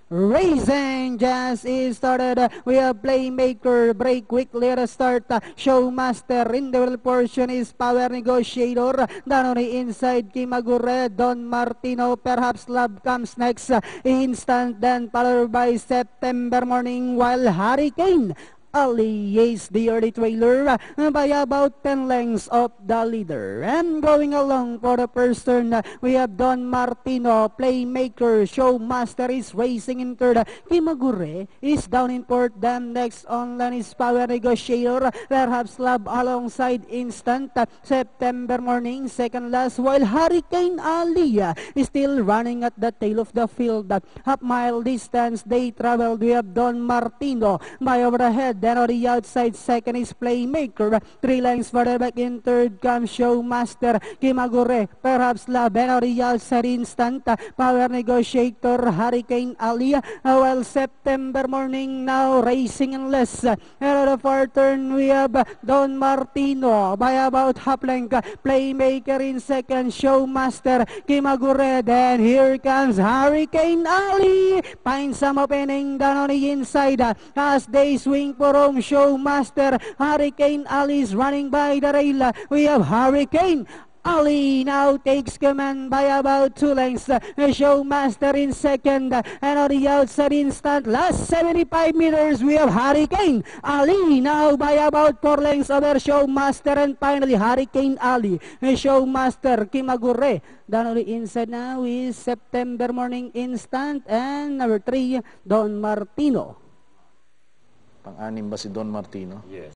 Racing just is started. We have Playmaker, break quickly at the start. Showmaster in the middle portion is Power Negotiator. Down on the inside, Kimagure, Don Martino, perhaps Love comes next. Instant then followed by September Morning, while Hurricane Ali is the early trailer by about 10 lengths of the leader. And going along for the first turn, we have Don Martino, Playmaker, Showmaster is racing in third. Kimagure is down in fourth. Then next on line is Power Negotiator, perhaps Love alongside Instant. September Morning, second last, while Hurricane Ali is still running at the tail of the field. Half mile distance they traveled. We have Don Martino by over the head. Then on the outside, second is Playmaker. 3 lengths further back in third comes Showmaster. Kimagure, perhaps Love. And on the outside, Instant. Power Negotiator, Hurricane Ali. While September Morning now racing in less. And on the far turn, we have Don Martino by about half length. Playmaker in second, Showmaster, Kimagure. Then here comes Hurricane Ali. Finds some opening down on the inside as they swing for home. Showmaster, Hurricane Ali is running by the rail. We have Hurricane Ali now takes command by about 2 lengths. Showmaster in second, and on the outside, Instant. Last 75 meters, we have Hurricane Ali now by about 4 lengths over Showmaster, and finally Hurricane Ali. Showmaster, Kimagure. Down on the inside now is September Morning, Instant, and number 3, Don Martino. Pang-anim ba si Don Martino? Yes.